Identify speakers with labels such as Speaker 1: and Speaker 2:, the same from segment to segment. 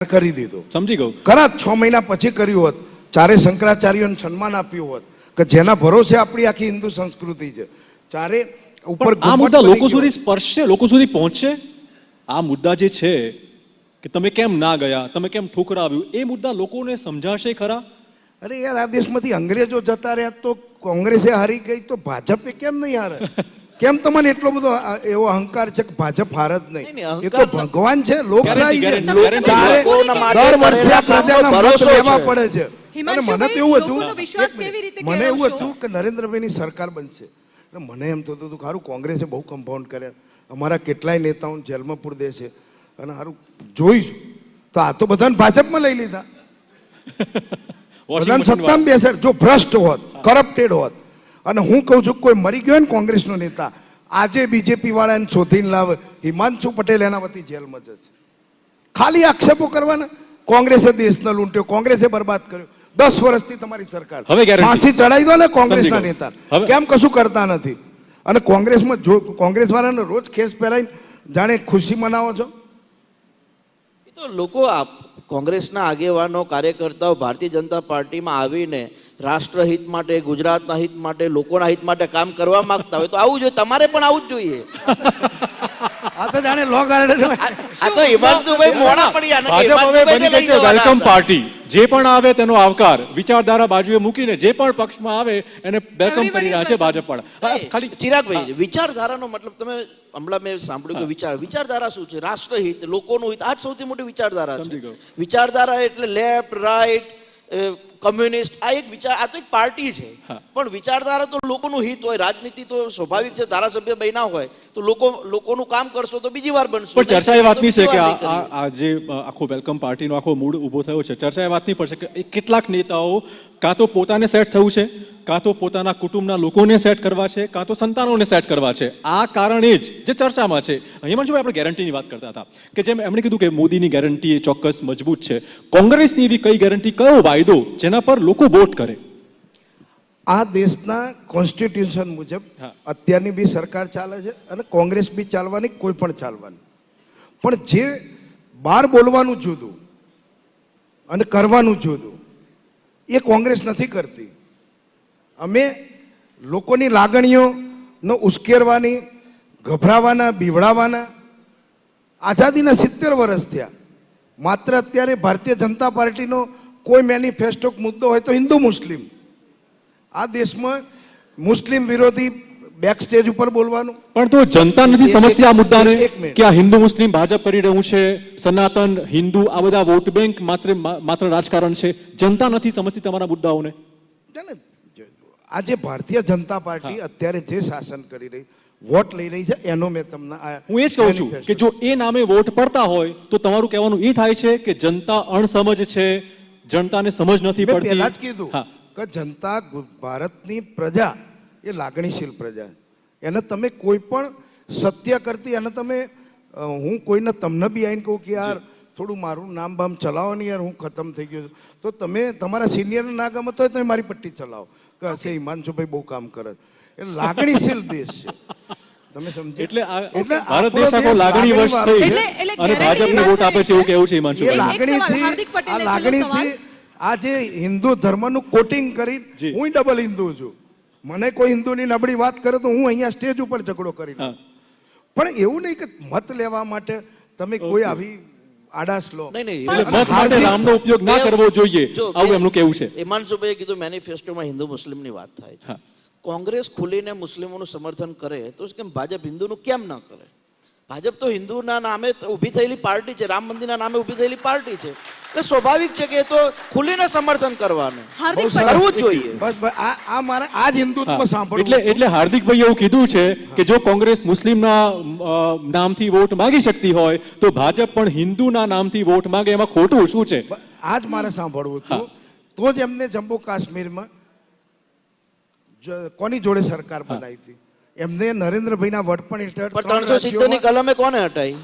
Speaker 1: કરી દીધો.
Speaker 2: સમજી ગયો.
Speaker 1: ખરા 6 મહિના પછી કર્યું હોત, ચારે શંકરાચાર્યોને સન્માન આપ્યું હોત કે જેના ભરોસે આપણી આખી હિન્દુ સંસ્કૃતિ છે, ચારે ઉપર
Speaker 2: આ મુદ્દા લોકો સુધી સ્પર્શશે, લોકો સુધી પહોંચશે. આ મુદ્દા જે છે કે તમે કેમ ના ગયા, તમે કેમ ઠુકરાવ્યું, એ મુદ્દા લોકોને સમજાશે ખરા?
Speaker 1: અરે યાર, આ દેશમાંથી અંગ્રેજો જતા રહ્યા તો કોંગ્રેસે હારી ગઈ, તો ભાજપે કેમ નહીં હારે? કેમ તમને એટલો બધો એવો અહંકાર છે કે ભાજપ હાર જ નહીં? એ તો ભગવાન છે, લોકશાહી છે. દર વર્ષે આ પ્રજાના મત લેવા પડે છે. અને મને તો એવું હતું કે નરેન્દ્રભાઈની સરકાર બનશે. મને એમ થતું હતું સારું, કોંગ્રેસે બહુ કમ્પાઉન્ડ કર્યા, અમારા કેટલાય નેતાઓને જેલમાં પૂરી દે છે, અને સારું જોઈશ તો આ તો બધાને ભાજપમાં લઈ લીધા. બધાને સત્તામાં બેસે. જો ભ્રષ્ટ હોત, કરપ્ટેડ હોત, અને હું કહું છું કોઈ મરી ગયો ને કોંગ્રેસનો નેતા, આજે બીજેપી વાળાને શોધીને લાવે, હિમાંશુ પટેલ એના વતી જેલમાં જશે. ખાલી આક્ષેપો કરવાના, કોંગ્રેસે દેશને લૂંટ્યો, કોંગ્રેસે બરબાદ કર્યો. 10 વર્ષથી તમારી સરકાર, ફાંસી ચડાવી દો ને કોંગ્રેસના નેતા, કેમ કશું કરતા નથી? અને કોંગ્રેસમાં જો કોંગ્રેસ વાળાને રોજ ખેસ પહેરાઈને જાણે ખુશી મનાવો છો.
Speaker 3: એ તો લોકો કોંગ્રેસના આગેવાનો, કાર્યકર્તાઓ ભારતીય જનતા પાર્ટીમાં આવીને રાષ્ટ્રહિત માટે, ગુજરાતના હિત માટે, લોકોના હિત માટે કામ કરવા માંગતા હોય તો આવું જોઈએ. તમારે પણ આવું જ જોઈએ.
Speaker 1: આ તો જાણે લો ગાર્ડન.
Speaker 3: આ તો હિમાંશુભાઈ મોણા પડ્યા ને,
Speaker 2: ભાજપ હવે બની ગઈ છે વેલકમ પાર્ટી. જે પણ આવે તેનો આવકાર વિચારધારા બાજુએ મૂકીને જે પણ પક્ષમાં આવે એને વેલકમ કરી રહ્યા છે ભાજપ વાળા.
Speaker 3: ખાલી ચિરાગભાઈ, વિચારધારાનો મતલબ તમે હમણાં મેં સાંભળ્યું કે વિચારધારા શું છે? રાષ્ટ્રહિત, લોકોનું હિત, આ જ સૌથી મોટી વિચારધારા છે. વિચારધારા એટલે લેફ્ટ, રાઈટ, કમ્યુનિસ્ટ, આ એક વિચાર, આ તો એક પાર્ટી છે. પણ વિચારધારા તો લોકોનું હિત હોય. રાજનીતિ તો સ્વાભાવિક છે, ધારાસભ્ય બન્યા હોય તો લોકોનું કામ કરશો તો બીજી વાર બનશો.
Speaker 2: પણ ચર્ચા એ વાતની છે કે આ જે આખો વેલકમ પાર્ટીનો આખો મૂળ ઊભો થયો છે, ચર્ચા એ વાતની પડશે કે કેટલાક નેતાઓ કાં તો પોતાને સેટ થવું છે, કાં તો પોતાના કુટુંબના લોકોને સેટ કરવા છે, કાં તો સંતાનોને સેટ કરવા છે. આ કારણે જ જે ચર્ચામાં છે. હિમાંશુભાઈ, આપણે ગેરંટીની વાત કરતા હતા કે જેમ એમણે કીધું કે મોદીની ગેરંટી એ ચોક્કસ મજબૂત છે. કોંગ્રેસની એવી કઈ ગેરંટી, કયો વાયદો જેના પર લોકો વોટ કરે?
Speaker 1: આ દેશના કોન્સ્ટિટ્યુશન મુજબ અત્યારની બી સરકાર ચાલે છે અને કોંગ્રેસ બી ચાલવાની, કોઈ પણ ચાલવાની. પણ જે બહાર બોલવાનું જુદું અને કરવાનું જુદું, એ કોંગ્રેસ નથી કરતી. અમે લોકોની લાગણીઓનો ઉશ્કેરવાની, ગભરાવાના, બીવડાવવાના, આઝાદીના 70 વર્ષ થયા. માત્ર અત્યારે ભારતીય જનતા પાર્ટીનો કોઈ મેનિફેસ્ટો મુદ્દો હોય તો હિન્દુ મુસ્લિમ. આ દેશમાં મુસ્લિમ વિરોધી બેક સ્ટેજ ઉપર બોલવાનું.
Speaker 2: પણ તો જનતા નથી સમજતી આ મુદ્દાને કે આ હિન્દુ મુસ્લિમ ભાજપ કરી રહ્યું છે, સનાતન હિન્દુ, આ બધા વોટ બેંક માત્ર રાજકારણ છે. જનતા નથી સમજતી તમારા મુદ્દાઓને.
Speaker 1: આજે ભારતીય જનતા પાર્ટી અત્યારે જે શાસન કરી રહી, વોટ લઈ રહી છે, એનો મેં તમને
Speaker 2: હું એ જ કહું છું કે જો એ નામે વોટ પડતા હોય તો તમારું કહેવાનું એ થાય છે કે જનતા અણસમજ છે, જનતાને સમજ નથી પડતી.
Speaker 1: પહેલા જ કીધું કે જનતા, ભારતની પ્રજા એ લાગણીશીલ પ્રજા. એને તમે કોઈ પણ સત્ય કરતી, એને તમે, હું કોઈને તમને બી આવીને કહું કે યાર થોડું મારું નામ બામ ચલાવો ને યાર, હું ખતમ થઈ ગયો છું, તો તમે તમારા સિનિયરને ના ગમતો હોય તો મારી પટ્ટી ચલાવો કે હશે હિમાંશુભાઈ બહુ કામ કરે. એટલે લાગણીશીલ દેશ છે. તમે સમજો?
Speaker 2: એટલે ભારત દેશ આખો લાગણી વશ થઈ અને ભાજપને વોટ આપે છે એવું કેવું છે હિમાંશુભાઈ?
Speaker 1: લાગણીથી આ જે હિન્દુ ધર્મનું કોટિંગ કરી, હું ડબલ હિન્દુ છું. મને કોઈ હિન્દુની નબળી વાત કરે તો હું અહીંયા સ્ટેજ ઉપર ઝઘડો કરી નાખું. પણ એવું નહીં કે મત લેવા માટે તમે કોઈ આવી આડાસ લો.
Speaker 2: મત માટે રામનો ઉપયોગ ના કરવો જોઈએ, આવું એમનું કેવું છે.
Speaker 3: હિમાંશુભાઈએ કીધું મેનિફેસ્ટોમાં હિન્દુ મુસ્લિમની વાત થાય છે. કોંગ્રેસ ખુલીને મુસ્લિમોનું સમર્થન કરે તો કેમ ભાજપ હિન્દુનું કેમ ન કરે? ભાજપ તો હિન્દુના નામે ઊભી થયેલી પાર્ટી છે, રામ મંદિરના નામે ઊભી થયેલી પાર્ટી છે. એટલે સ્વાભાવિક છે કે એ તો ખુલીને સમર્થન કરવાનું કરવું જ જોઈએ.
Speaker 1: આ મારે આ જ હિન્દુત્વ સાંભળવું.
Speaker 2: એટલે હાર્દિકભાઈ એવું કીધું છે કે જો કોંગ્રેસ મુસ્લિમના નામથી વોટ માંગી શકતી હોય તો ભાજપ પણ હિન્દુના નામથી વોટ માંગે, એમાં ખોટું શું છે?
Speaker 1: આ જ મારે સાંભળવું હતું. તો જ એમને જમ્મુ કાશ્મીરમાં કોની જોડે સરકાર બનાવી હતી? એમને નરેન્દ્રભાઈના વડપણ હેઠળ
Speaker 3: 370 ની કલમે કોને હટાઈ?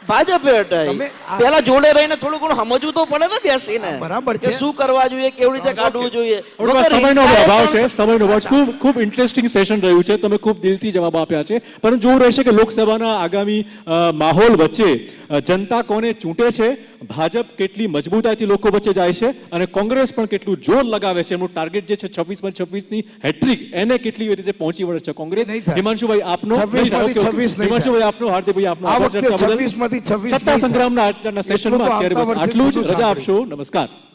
Speaker 3: ભાજપે હટાઈ. પેલા જોડે રહીને થોડું ઘણું સમજવું તો પડે ને બેસીને.
Speaker 1: બરાબર છે,
Speaker 3: શું કરવા જોઈએ, કેવી રીતે કાઢવું જોઈએ.
Speaker 2: સમયનો અભાવ છે, સમયનો અભાવ. ખૂબ ઇન્ટરેસ્ટિંગ સેશન રહ્યું છે, તમે ખૂબ દિલથી જવાબ આપ્યા છે. પરંતુ જોવું રહેશે કે લોકસભાના આગામી માહોલ વચ્ચે જનતા કોને ચૂંટે છે ભાજપ કેટલી મજબૂતાઈથી લોકો વચ્ચે જાય છે અને કોંગ્રેસ પણ કેટલું જોર લગાવે છે. એમનું ટાર્ગેટ જે છે 26 હેટ્રિક એને કેટલી રીતે પહોંચી વળે છે કોંગ્રેસ.
Speaker 1: નહીં થાય.
Speaker 2: હિમાંશુભાઈ આપનો
Speaker 1: 26 માંથી
Speaker 2: નહીં થાય.
Speaker 1: 26 નહીં
Speaker 2: હિમાંશુભાઈ આપનો, હાર્દિકભાઈ આપનો
Speaker 1: આ
Speaker 2: આભાર
Speaker 1: વખતે
Speaker 2: ચર્ચા બદલ.
Speaker 1: 26 માંથી 26
Speaker 2: સત્તા
Speaker 1: નહીં
Speaker 2: સંગ્રામના આજના
Speaker 1: થાય.
Speaker 2: સેશનમાં
Speaker 1: એટલું તો
Speaker 2: અત્યારે બસ
Speaker 1: આવતા વર્ષે
Speaker 2: આટલું જ.
Speaker 1: બધું
Speaker 2: રજા
Speaker 1: સાંભળ્યું.
Speaker 2: આપશો. નમસ્કાર.